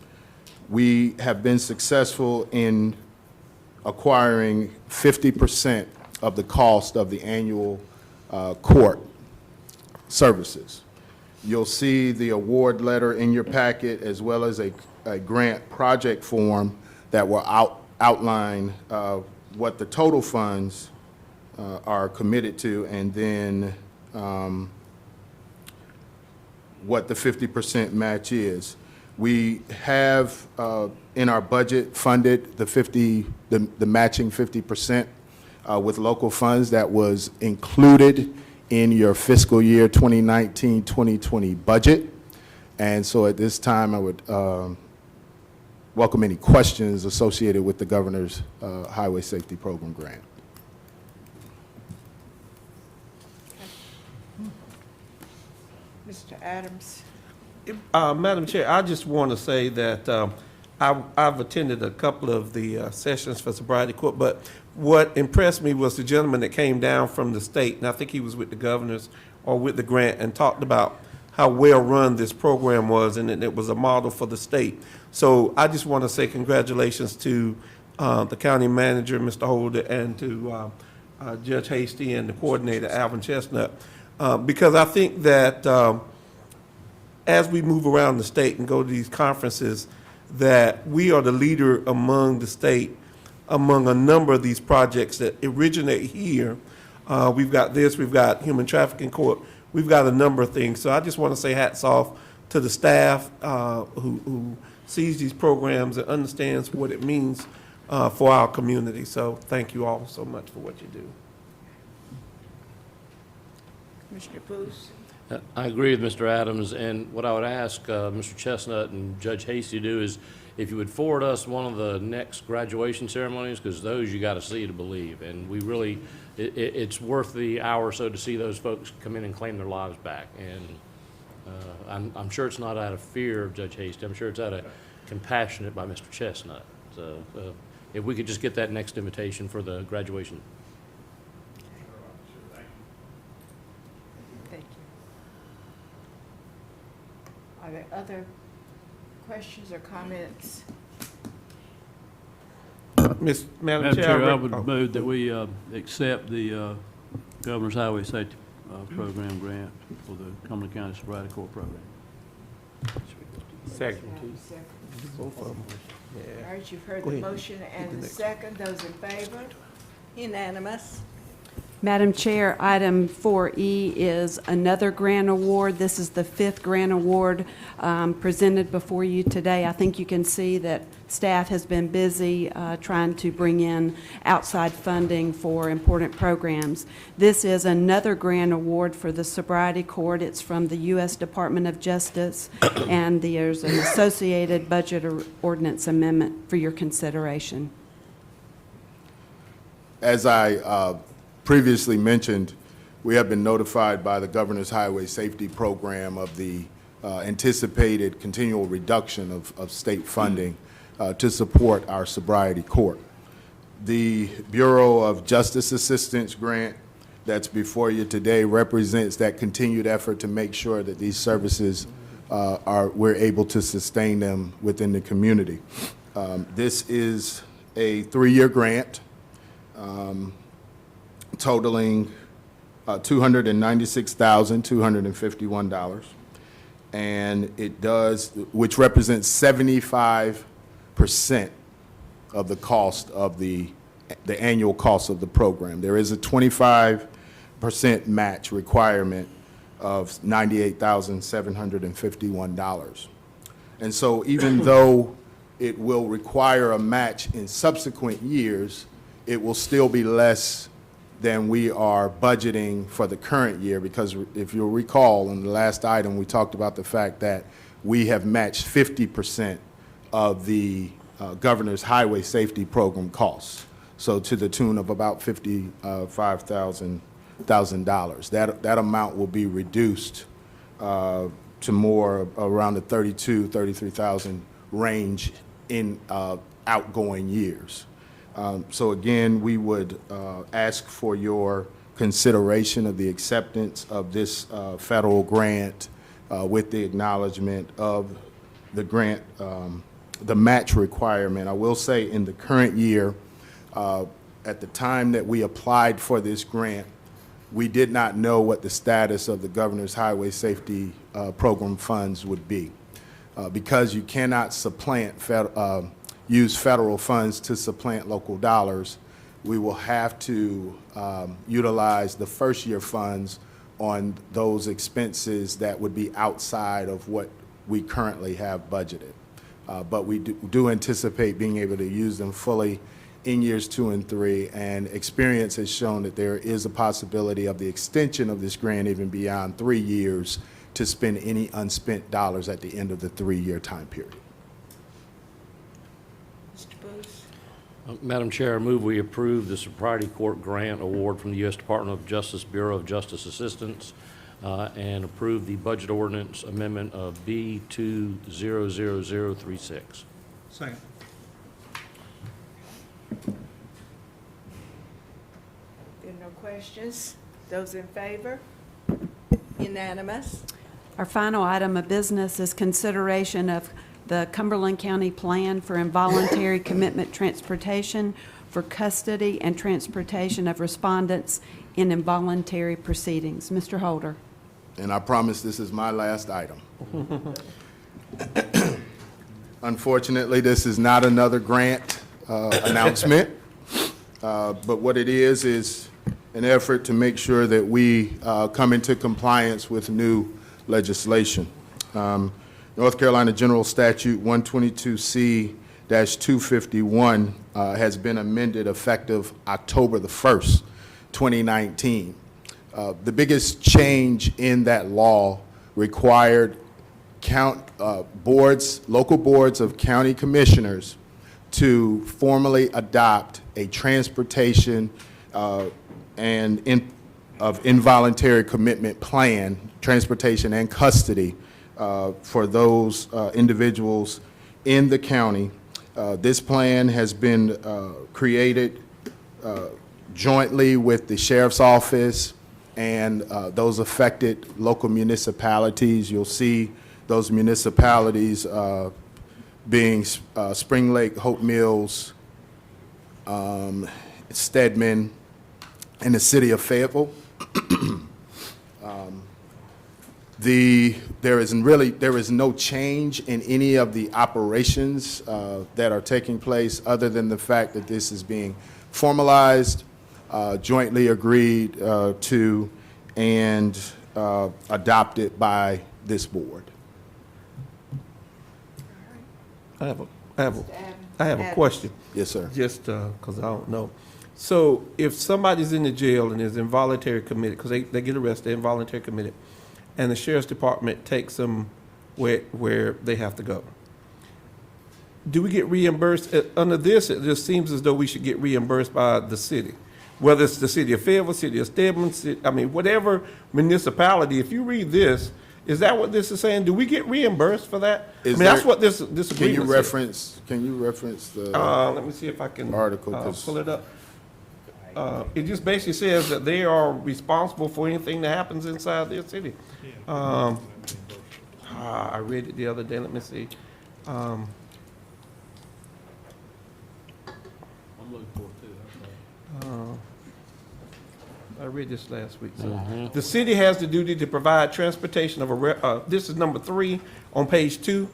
S10: we have been successful in acquiring 50% of the cost of the annual court services. You'll see the award letter in your packet, as well as a grant project form that will outline what the total funds are committed to, and then what the 50% match is. We have in our budget funded the matching 50% with local funds that was included in your fiscal year 2019-2020 budget. And so at this time, I would welcome any questions associated with the governor's Highway Safety Program grant.
S7: Mr. Adams.
S2: Madam Chair, I just want to say that I've attended a couple of the sessions for sobriety court, but what impressed me was the gentleman that came down from the state, and I think he was with the governors or with the grant, and talked about how well-run this program was, and it was a model for the state. So I just want to say congratulations to the county manager, Mr. Holder, and to Judge Hasty and the coordinator, Alvin Chestnut, because I think that as we move around the state and go to these conferences, that we are the leader among the state, among a number of these projects that originate here. We've got this, we've got human trafficking court, we've got a number of things. So I just want to say hats off to the staff who sees these programs and understands what it means for our community. So thank you all so much for what you do.
S4: Commissioner Booth?
S5: I agree with Mr. Adams, and what I would ask Mr. Chestnut and Judge Hasty to do is if you would forward us one of the next graduation ceremonies, because those you got to see to believe, and we really, it's worth the hour or so to see those folks come in and claim their lives back. And I'm sure it's not out of fear of Judge Hasty. I'm sure it's out of compassionate by Mr. Chestnut. So if we could just get that next invitation for the graduation.
S4: Thank you. Are there other questions or comments?
S2: Madam
S12: Madam
S2: Chair,
S12: Chair, I
S2: oh.
S12: would move that we accept the Governor's Highway Safety Program grant for the Cumberland County Sobriety Court Program.
S2: Second.
S4: Both of them. All right, you've heard
S2: Go
S4: the
S2: ahead.
S4: motion and the second. Those in favor?
S7: Unanimous.
S6: Madam Chair, item 4E is another grant award. This is the 5th grant award presented before you today. I think you can see that staff has been busy trying to bring in outside funding for important programs. This is another grant award for the Sobriety Court. It's from the U.S. Department of Justice, and there's an associated budget ordinance amendment for your consideration.
S10: As I previously mentioned, we have been notified by the Governor's Highway Safety Program of the anticipated continual reduction of state funding to support our sobriety court. The Bureau of Justice Assistance grant that's before you today represents that continued effort to make sure that these services we're able to sustain them within the community. This is a 3-year grant totaling $296,251, and it does, which represents 75% of the cost of the annual cost of the program. There is a 25% match requirement of $98,751. And so even though it will require a match in subsequent years, it will still be less than we are budgeting for the current year, because if you'll recall, in the last item, we talked about the fact that we have matched 50% of the Governor's Highway Safety Program costs, so to the tune of about $55,000. That amount will be reduced to more around the $33,000 range in outgoing years. So again, we would ask for your consideration of the acceptance of this federal grant with the acknowledgement of the grant the match requirement. I will say in the current year, at the time that we applied for this grant, we did not know what the status of the Governor's Highway Safety Program funds would be. Because you cannot use federal funds to supplant local dollars, we will have to utilize the first year funds on those expenses that would be outside of what we currently have budgeted. But we do anticipate being able to use them fully in years 2 and 3, and experience has shown that there is a possibility of the extension of this grant even beyond 3 years to spend any unspent dollars at the end of the 3-year time period.
S4: Mr. Booth?
S5: Madam Chair, I move we approve the sobriety court grant award from the U.S. Department of Justice Bureau of Justice Assistance and approve the budget ordinance amendment of B200036.
S2: Second.
S4: There are no questions? Those in favor? Unanimous?
S6: Our final item of business is consideration of the Cumberland County Plan for Involuntary Commitment Transportation for custody and transportation of respondents in involuntary proceedings. Mr. Holder.
S10: And I promise this is my last item. Unfortunately, this is not another grant announcement, but what it is an effort to make sure that we come into compliance with new legislation. North Carolina General Statute 122C-251 has been amended effective October the 1st, 2019. The biggest change in that law required local boards of county commissioners to formally adopt a transportation of involuntary commitment plan, transportation and custody for those individuals in the county. This plan has been created jointly with the Sheriff's Office and those affected local municipalities. You'll see those municipalities being Spring Lake, Hope Mills, Stedman, and the city of Fayetteville. There is no change in any of the operations that are taking place other than the fact that this is being formalized, jointly agreed to, and adopted by this board.
S2: I have a question.
S10: Yes, sir.
S2: Just because I don't know. So if somebody's in the jail and is involuntary committed, because they get arrested, involuntary committed, and the sheriff's department takes them where they have to go, do we get reimbursed? Under this, it just seems as though we should get reimbursed by the city, whether it's the city of Fayetteville, city of Stedman, whatever municipality. If you read this, is that what this is saying? Do we get reimbursed for that? That's what this agreement says.
S10: Can you reference the
S2: let me see if I can
S10: article?
S2: Pull it up. It just basically says that they are responsible for anything that happens inside their city. I read it the other day. Let me see.
S12: I'm looking for it too.
S2: I read this last week. So the city has the duty to provide transportation of this is number 3 on page 2.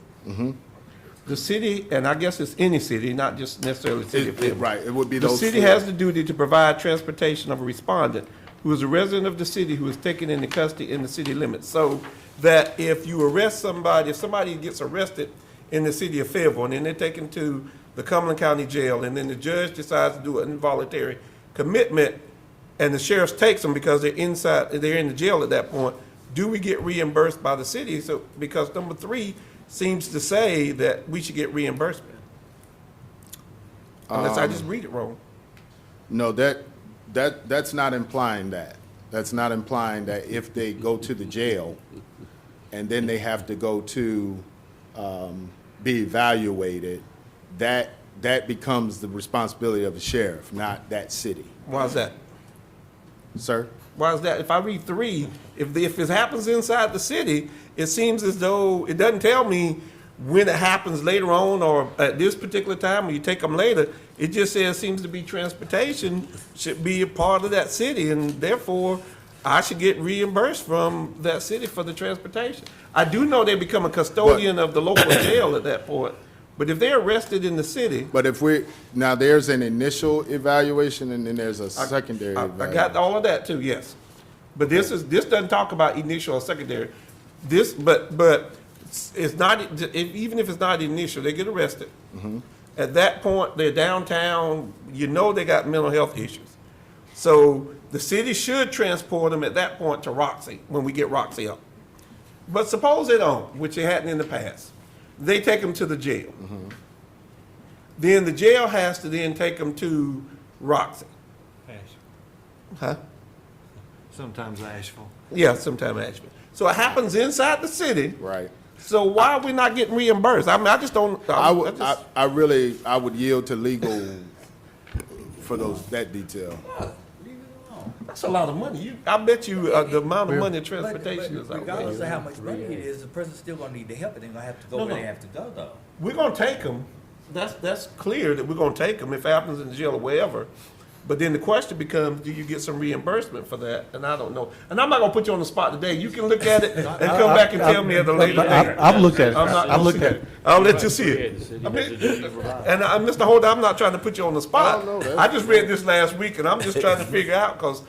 S2: The city, and I guess it's any city, not just necessarily the city of Fayetteville.
S10: Right, it would be
S2: The
S10: those
S2: city
S10: four.
S2: has the duty to provide transportation of a respondent who is a resident of the city who is taken into custody in the city limits. So that if you arrest somebody, if somebody gets arrested in the city of Fayetteville and then they're taken to the Cumberland County Jail and then the judge decides to do an involuntary commitment and the sheriff takes them because they're in the jail at that point, do we get reimbursed by the city? So because number 3 seems to say that we should get reimbursement. Unless I just read it wrong.
S10: No, that's not implying that. That's not implying that if they go to the jail and then they have to go to be evaluated, that becomes the responsibility of the sheriff, not that city.
S2: Why is that?
S10: Sir?
S2: Why is that? If I read 3, if it happens inside the city, it seems as though it doesn't tell me when it happens later on or at this particular time, when you take them later, it just says seems to be transportation should be a part of that city, and therefore, I should get reimbursed from that city for the transportation. I do know they become a custodian of the local jail at that point, but if they're arrested in the city,
S10: But if now there's an initial evaluation and then there's a secondary
S2: I
S10: evaluation.
S2: got all of that too, yes. But this doesn't talk about initial or secondary. But it's not, even if it's not initial, they get arrested. At that point, they're downtown, you know they got mental health issues. So the city should transport them at that point to Roxy, when we get Roxy up. But suppose they don't, which it hadn't in the past. They take them to the jail. Then the jail has to then take them to Roxy. Huh?
S5: Sometimes Asheville.
S2: Yeah, sometime Asheville. So it happens inside the city.
S10: Right.
S2: So why are we not getting reimbursed? I mean, I just don't.
S10: I would yield to legal for that detail.
S2: That's a lot of money. I bet you the amount of money transportation is
S13: Regardless
S2: outrageous.
S13: of how much money it is, the person's still gonna need the help, and they're gonna have to go
S2: No,
S13: where
S2: no.
S13: they have to go, though.
S2: We're gonna take them. That's clear that we're gonna take them if it happens in the jail or wherever. But then the question becomes, do you get some reimbursement for that? And I don't know. And I'm not gonna put you on the spot today. You can look at it and come back and tell me at a later date.
S12: I've looked at it.
S2: I'm not
S12: I've
S2: gonna
S12: looked
S2: see
S12: at
S2: that.
S12: it.
S2: I'll let you see it. I mean, and Mr. Holder, I'm not trying to put you on the spot.
S10: No, that's
S2: I just read this last week, and I'm just trying to figure out, because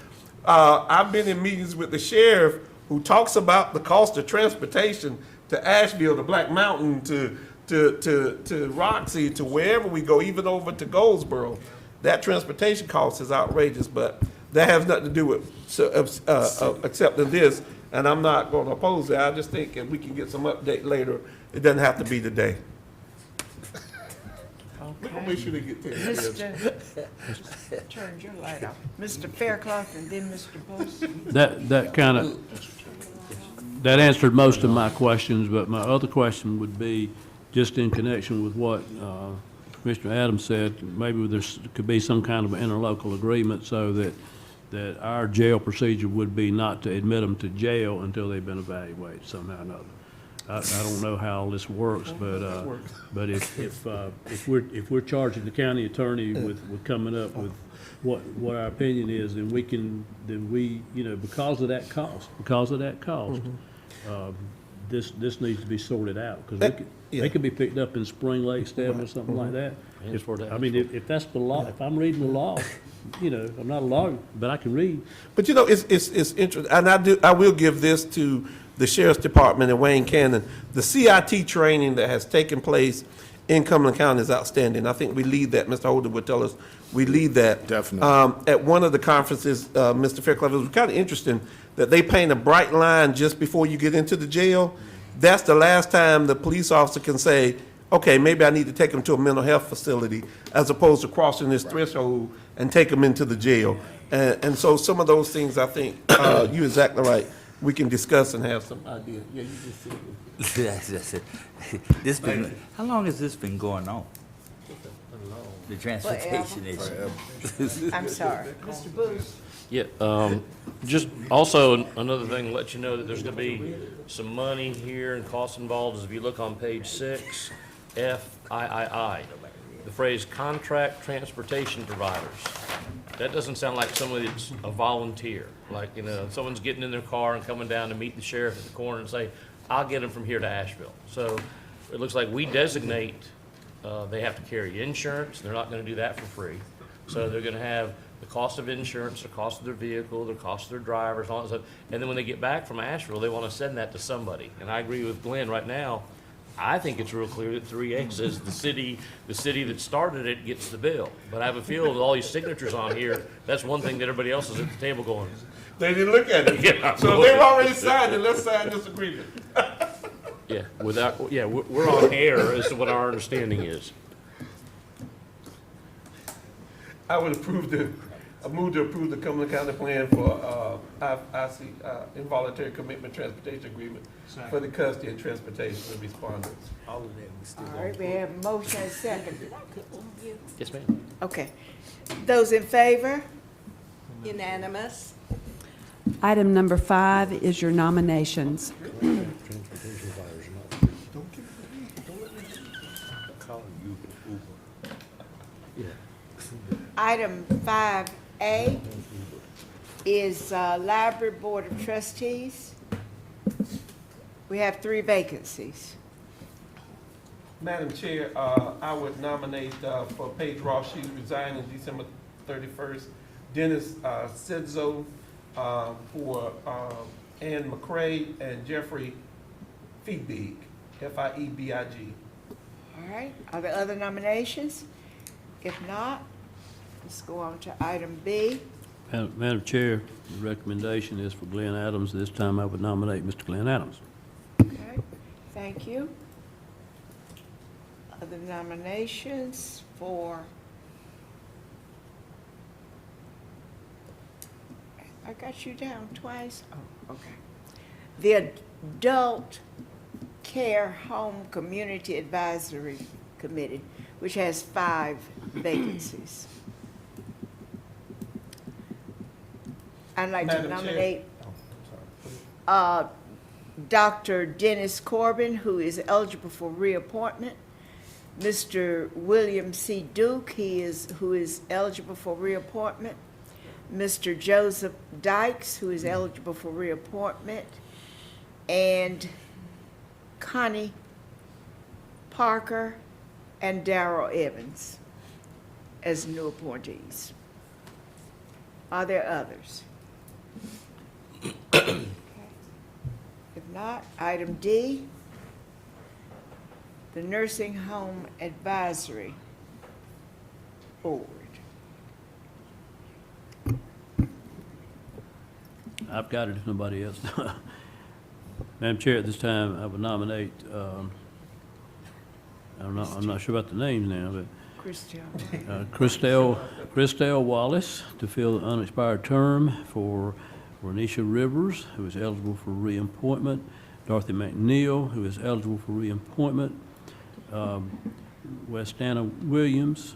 S2: I've been in meetings with the sheriff who talks about the cost of transportation to Asheville, to Black Mountain, to Roxy, to wherever we go, even over to Goldsboro. That transportation cost is outrageous, but that has nothing to do with accepting this, and I'm not going to oppose it. I just think if we can get some update later, it doesn't have to be today. We're gonna make sure they get taken care of.
S4: Turn your light off. Mr. Faircloth and then Mr. Bush.
S12: That answered most of my questions, but my other question would be, just in connection with what Commissioner Adams said, maybe there could be some kind of an interlocal agreement so that our jail procedure would be not to admit them to jail until they've been evaluated somehow or another. I don't know how all this works, but if we're charging the county attorney with coming up with what our opinion is, then we, because of that cost, this needs to be sorted out, because they could be picked up in Spring Lake, Stem, or something like that. If that's the law, if I'm reading the law, I'm not a lawyer, but I can read.
S2: But it's interesting, and I will give this to the Sheriff's Department in Wayne Canyon. The CIT training that has taken place in Cumberland County is outstanding. I think we lead that. Mr. Holder would tell us we lead that.
S10: Definitely.
S2: At one of the conferences, Mr. Fairclough, it was kind of interesting that they paint a bright line just before you get into the jail. That's the last time the police officer can say, okay, maybe I need to take them to a mental health facility, as opposed to crossing this threshold and take them into the jail. And so some of those things, I think, you're exactly right. We can discuss and have some idea. Yeah, you just said it.
S13: How long has this been going on? The transportation issue.
S4: I'm sorry. Mr. Bush.
S5: Yeah, just also another thing, to let you know that there's gonna be some money here and costs involved, is if you look on page 6, FIII, the phrase contract transportation providers. That doesn't sound like somebody that's a volunteer, like, someone's getting in their car and coming down to meet the sheriff at the corner and say, I'll get them from here to Asheville. So it looks like we designate, they have to carry insurance, they're not gonna do that for free. So they're gonna have the cost of insurance, the cost of their vehicle, the cost of their drivers, all that stuff. And then when they get back from Asheville, they wanna send that to somebody. And I agree with Glenn right now. I think it's real clear that 3A says the city that started it gets the bill. But I have a feeling with all these signatures on here, that's one thing that everybody else is at the table going,
S2: They didn't look at it.
S5: Yeah.
S2: So if they've already signed it, let's sign this agreement.
S5: we're on air as to what our understanding is.
S2: I would I move to approve the Cumberland County plan for, involuntary commitment transportation agreement for the custody and transportation of respondents.
S13: All of that, we still
S4: All right, we have a motion and a second.
S5: Yes, ma'am.
S4: Okay. Those in favor?
S6: Unanimous. Item number 5 is your nominations.
S4: Item 5A is Library Board of Trustees. We have 3 vacancies.
S2: Madam Chair, I would nominate for Paige Ross, she's resigning December 31st. Dennis Sidzo for Ann McCray and Jeffrey Feebig, F-I-E-B-I-G.
S4: All right, are there other nominations? If not, let's go on to item B.
S12: Madam Chair, the recommendation is for Glenn Adams. This time I would nominate Mr. Glenn Adams.
S4: Okay, thank you. Other nominations for, I got you down twice. Oh, okay. The Adult Care Home Community Advisory Committee, which has 5 vacancies. I'd like to
S2: Madam Chair.
S4: nominate
S2: Oh, I'm sorry.
S4: Dr. Dennis Corbin, who is eligible for reappointment. Mr. William C. Duke, who is eligible for reappointment. Mr. Joseph Dykes, who is eligible for reappointment. And Connie Parker and Darrell Evans as new appointees. Are there others? Okay. If not, item D, the Nursing Home Advisory Board.
S12: I've got it if nobody else. Madam Chair, at this time, I would nominate, I'm not sure about the names now, but Christelle Wallace to fill the unexpired term, for Renisha Rivers, who is eligible for reappointment, Dorothy McNeil, who is eligible for reappointment, Westana Williams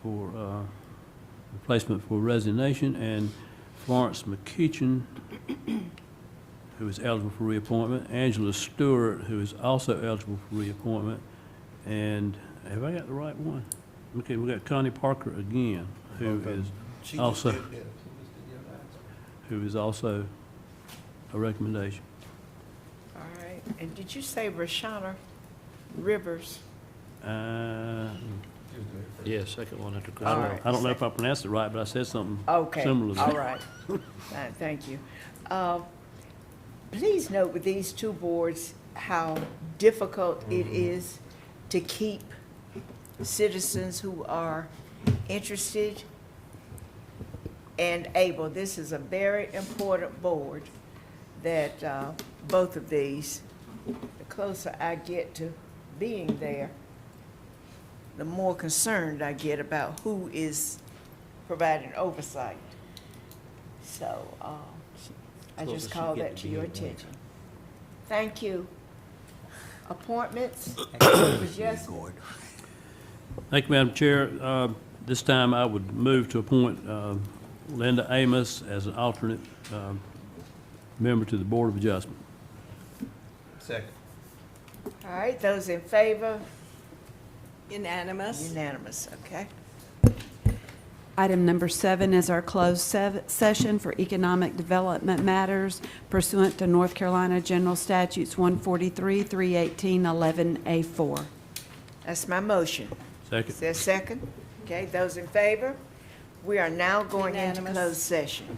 S12: for replacement for resignation, and Florence McKeechin, who is eligible for reappointment, Angela Stewart, who is also eligible for reappointment, and have I got the right one? Okay, we got Connie Parker again, who is also a recommendation.
S4: All right, and did you say Rashana Rivers?
S12: Yeah, second one after
S4: All right.
S12: I don't know if I pronounced it right, but I said something
S4: Okay,
S12: similar to
S4: all
S12: that.
S4: right. Thank you. Please note with these 2 boards how difficult it is to keep citizens who are interested and able. This is a very important board that both of these, the closer I get to being there, the more concerned I get about who is providing oversight. So I just call that to your attention. Thank you. Appointments? Yes.
S12: Thank you, Madam Chair. This time I would move to appoint Linda Amos as an alternate member to the Board of Adjustment.
S2: Second.
S4: All right, those in favor?
S7: Unanimous.
S4: Unanimous, okay.
S6: Item number 7 is our closed session for economic development matters pursuant to North Carolina General Statutes 143, 318, 11A4.
S4: That's my motion.
S12: Second.
S4: Is there a second? Okay, those in favor? We are now going into
S7: Unanimous.
S4: closed session.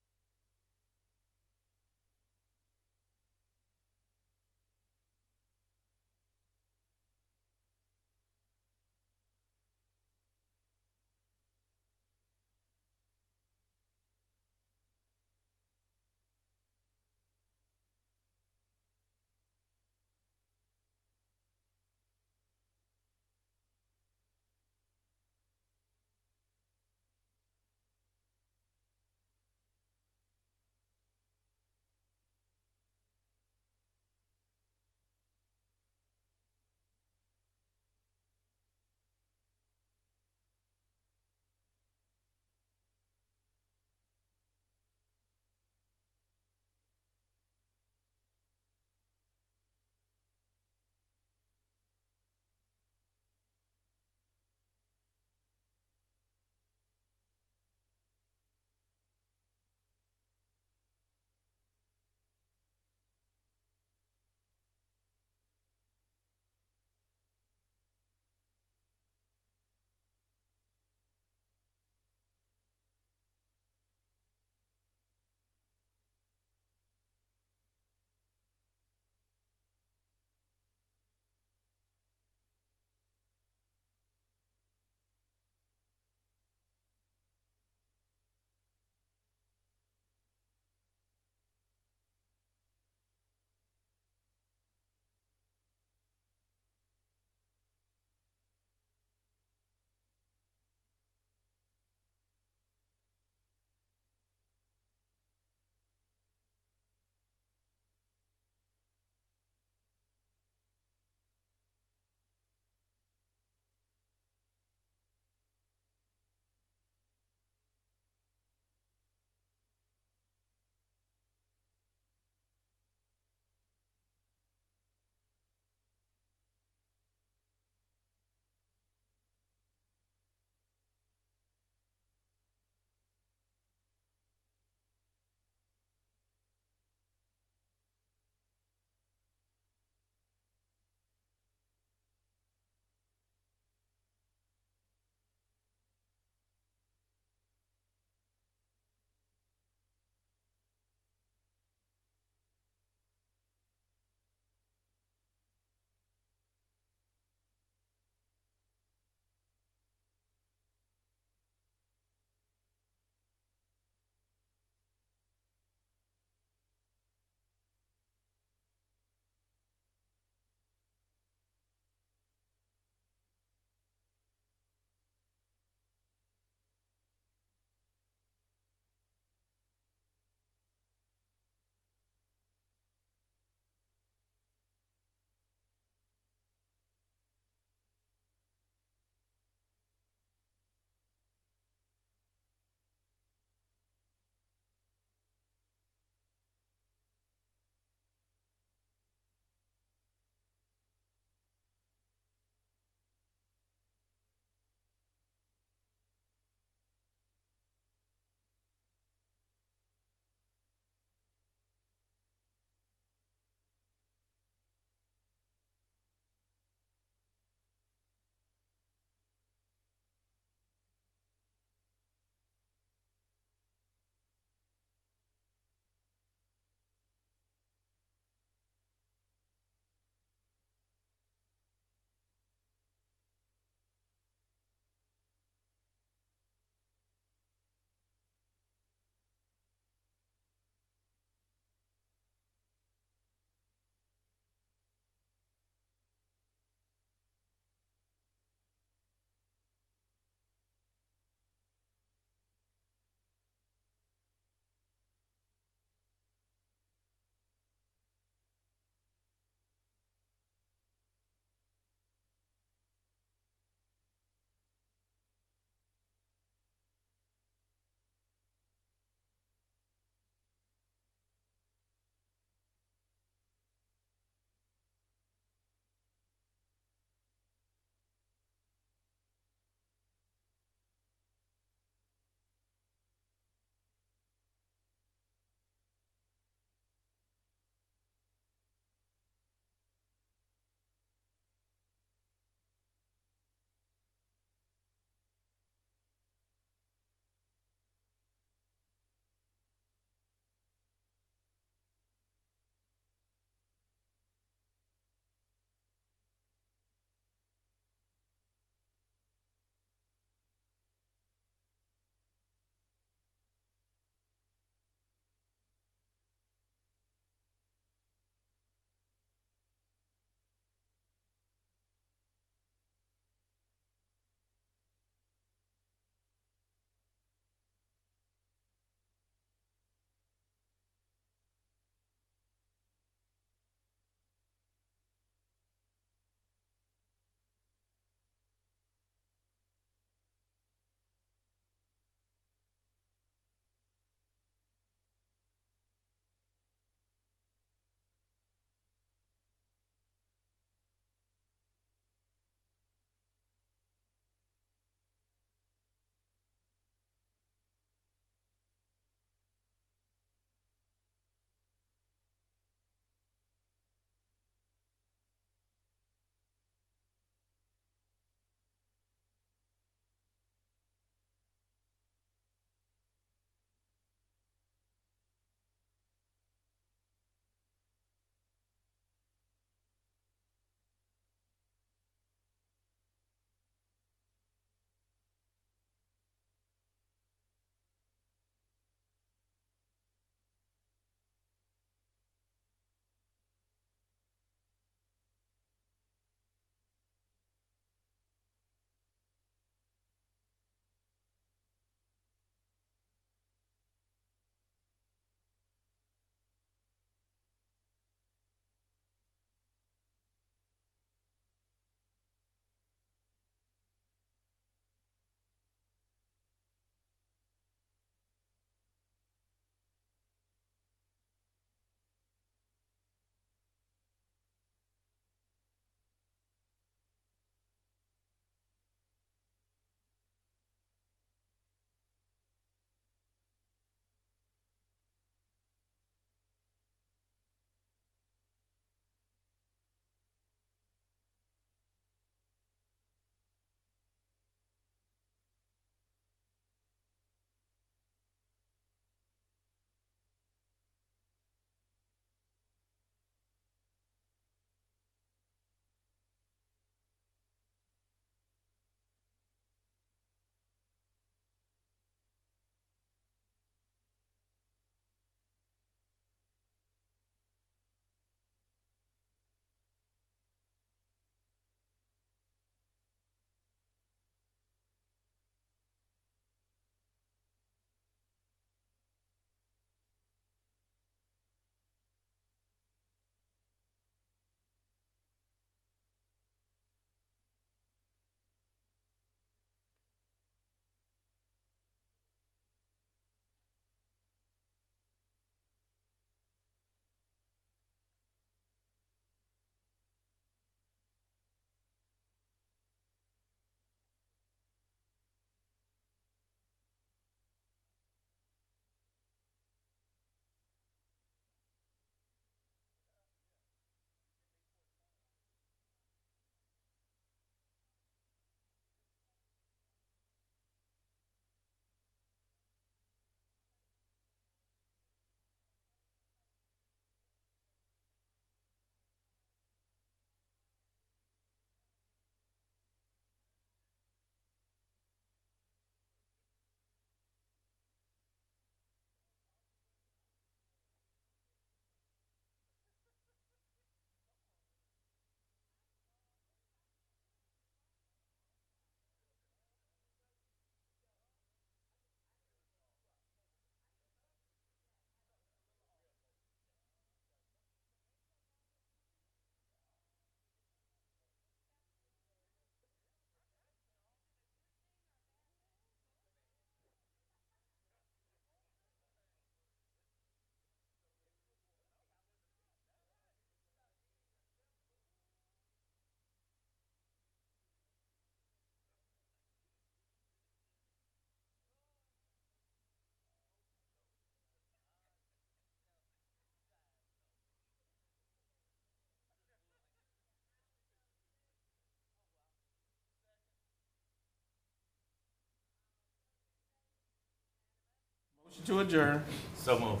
S2: To adjourn.
S13: So move.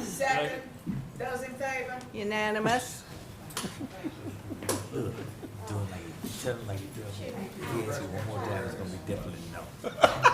S4: Second, those in favor?
S7: Unanimous.
S13: Do it like, tell them like you do. If he asks you one more time, it's gonna be definitely no.